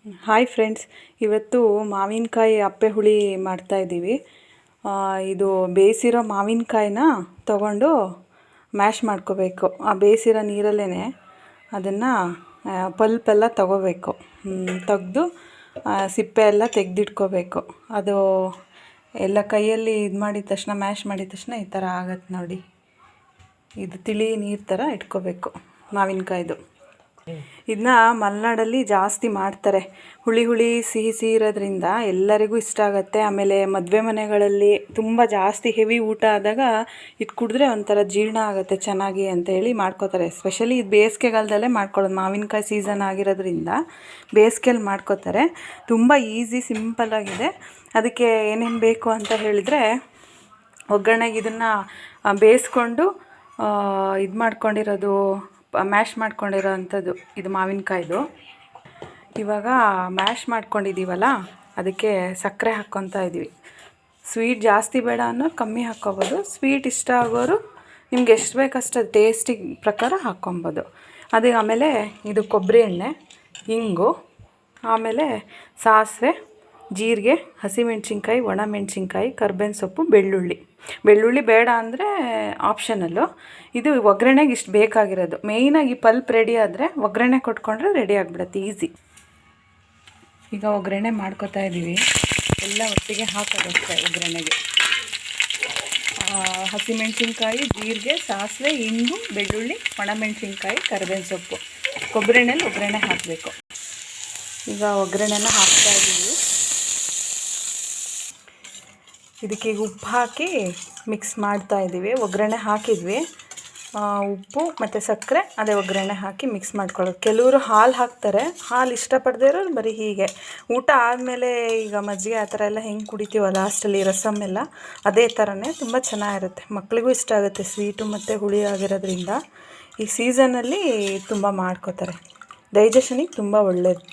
Hi friends, ಇವತ್ತು ಮಾವಿನಕಾಯಿ ಅಪ್ಪೆ ಹುಳಿ ಮಾಡ್ತಾಯಿದ್ದೀವಿ. ಇದು ಬೇಯಿಸಿರೋ ಮಾವಿನಕಾಯಿನ ತಗೊಂಡು ಮ್ಯಾಶ್ ಮಾಡ್ಕೋಬೇಕು. ಆ ಬೇಯಿಸಿರೋ ನೀರಲ್ಲೇ ಅದನ್ನು ಪಲ್ಪೆಲ್ಲ ತಗೋಬೇಕು. ತೆಗೆದು ಸಿಪ್ಪೆ ಎಲ್ಲ ತೆಗೆದಿಟ್ಕೋಬೇಕು. ಅದು ಎಲ್ಲ ಕೈಯಲ್ಲಿ ಇದು ಮಾಡಿದ ತಕ್ಷಣ, ಮ್ಯಾಶ್ ಮಾಡಿದ ತಕ್ಷಣ ಈ ಥರ ಆಗತ್ತೆ ನೋಡಿ. ಇದು ತಿಳಿ ನೀರು ಥರ ಇಟ್ಕೋಬೇಕು ಮಾವಿನಕಾಯ್ದು. ಇದನ್ನ ಮಲೆನಾಡಲ್ಲಿ ಜಾಸ್ತಿ ಮಾಡ್ತಾರೆ. ಹುಳಿ ಹುಳಿ ಸಿಹಿ ಸಿಹಿ ಇರೋದ್ರಿಂದ ಎಲ್ಲರಿಗೂ ಇಷ್ಟ ಆಗುತ್ತೆ. ಆಮೇಲೆ ಮದುವೆ ಮನೆಗಳಲ್ಲಿ ತುಂಬ ಜಾಸ್ತಿ ಹೆವಿ ಊಟ ಆದಾಗ ಇದು ಕುಡಿದ್ರೆ ಒಂಥರ ಜೀರ್ಣ ಆಗುತ್ತೆ ಚೆನ್ನಾಗಿ ಅಂತೇಳಿ ಮಾಡ್ಕೋತಾರೆ. ಸ್ಪೆಷಲಿ ಇದು ಬೇಸಿಗೆಗಾಲದಲ್ಲೇ ಮಾಡ್ಕೊಳ್ಳೋದು. ಮಾವಿನಕಾಯಿ ಸೀಸನ್ ಆಗಿರೋದ್ರಿಂದ ಬೇಸಿಗೆಯಲ್ಲಿ ಮಾಡ್ಕೋತಾರೆ. ತುಂಬ ಈಸಿ, ಸಿಂಪಲ್ಲಾಗಿದೆ. ಅದಕ್ಕೆ ಏನೇನು ಬೇಕು ಅಂತ ಹೇಳಿದರೆ, ಒಗ್ಗರಣೆಗೆ ಇದನ್ನು ಬೇಯಿಸ್ಕೊಂಡು ಇದು ಮಾಡ್ಕೊಂಡಿರೋದು, ಮ್ಯಾಶ್ ಮಾಡ್ಕೊಂಡಿರೋ ಅಂಥದ್ದು ಇದು ಮಾವಿನಕಾಯ್ದು. ಇವಾಗ ಮ್ಯಾಶ್ ಮಾಡ್ಕೊಂಡಿದ್ದೀವಲ್ಲ, ಅದಕ್ಕೆ ಸಕ್ಕರೆ ಹಾಕ್ಕೊತಾ ಇದ್ದೀವಿ. ಸ್ವೀಟ್ ಜಾಸ್ತಿ ಬೇಡ ಅನ್ನೋರು ಕಮ್ಮಿ ಹಾಕ್ಕೊಬೋದು. ಸ್ವೀಟ್ ಇಷ್ಟ ಆಗೋರು ನಿಮ್ಗೆ ಎಷ್ಟು ಬೇಕಷ್ಟು ಟೇಸ್ಟಿಗೆ ಪ್ರಕಾರ ಹಾಕ್ಕೊಬೋದು. ಅದು ಆಮೇಲೆ ಇದು ಕೊಬ್ಬರಿ ಎಣ್ಣೆ, ಇಂಗು, ಆಮೇಲೆ ಸಾಸಿವೆ, ಜೀರಿಗೆ, ಹಸಿಮೆಣ್ಸಿನ್ಕಾಯಿ, ಒಣಮೆಣ್ಸಿನ್ಕಾಯಿ, ಕರ್ಬೇವಿನ ಸೊಪ್ಪು, ಬೆಳ್ಳುಳ್ಳಿ ಬೇಡ ಅಂದರೆ ಆಪ್ಷನಲ್ಲು. ಇದು ಒಗ್ಗರಣೆಗೆ ಇಷ್ಟು ಬೇಕಾಗಿರೋದು. ಮೇಯ್ನಾಗಿ ಪಲ್ಪ್ ರೆಡಿ ಆದರೆ ಒಗ್ಗರಣೆ ಕೊಟ್ಕೊಂಡ್ರೆ ರೆಡಿ ಆಗಿಬಿಡುತ್ತೆ, ಈಸಿ. ಈಗ ಒಗ್ಗರಣೆ ಮಾಡ್ಕೊತಾ ಇದ್ದೀವಿ. ಎಲ್ಲ ಒಟ್ಟಿಗೆ ಹಾಕೋದಷ್ಟೇ ಒಗ್ಗರಣೆಗೆ. ಹಸಿಮೆಣ್ಸಿನ್ಕಾಯಿ, ಜೀರಿಗೆ, ಸಾಸಿವೆ, ಇಂಗು, ಬೆಳ್ಳುಳ್ಳಿ, ಒಣಮೆಣ್ಸಿನ್ಕಾಯಿ, ಕರ್ಬೇವಿನ ಸೊಪ್ಪು, ಕೊಬ್ಬರಿ ಎಣ್ಣೆಲಿ ಒಗ್ಗರಣೆ ಹಾಕಬೇಕು. ಈಗ ಒಗ್ಗರಣೆನ ಹಾಕ್ತಾಯಿದ್ದೀವಿ. ಇದಕ್ಕೆ ಈಗ ಉಪ್ಪು ಹಾಕಿ ಮಿಕ್ಸ್ ಮಾಡ್ತಾಯಿದ್ದೀವಿ. ಒಗ್ಗರಣೆ ಹಾಕಿದ್ವಿ, ಉಪ್ಪು ಮತ್ತು ಸಕ್ಕರೆ, ಅದೇ ಒಗ್ಗರಣೆ ಹಾಕಿ ಮಿಕ್ಸ್ ಮಾಡ್ಕೊಳ್ಳೋದು. ಕೆಲವರು ಹಾಲು ಹಾಕ್ತಾರೆ. ಹಾಲು ಇಷ್ಟಪಡದೇ ಇರೋರು ಬರೀ ಹೀಗೆ ಊಟ ಆದಮೇಲೆ ಈಗ ಮಜ್ಜಿಗೆ ಆ ಥರ ಎಲ್ಲ ಹೆಂಗೆ ಕುಡಿತೀವೋ ಲಾಸ್ಟಲ್ಲಿ ರಸಮ್ ಎಲ್ಲ, ಅದೇ ಥರನೇ ತುಂಬ ಚೆನ್ನಾಗಿರುತ್ತೆ. ಮಕ್ಕಳಿಗೂ ಇಷ್ಟ ಆಗುತ್ತೆ. ಸ್ವೀಟು ಮತ್ತು ಹುಳಿ ಆಗಿರೋದ್ರಿಂದ ಈ ಸೀಸನಲ್ಲಿ ತುಂಬ ಮಾಡ್ಕೋತಾರೆ. ಡೈಜೆಷನಿಗೆ ತುಂಬ ಒಳ್ಳೆಯದು.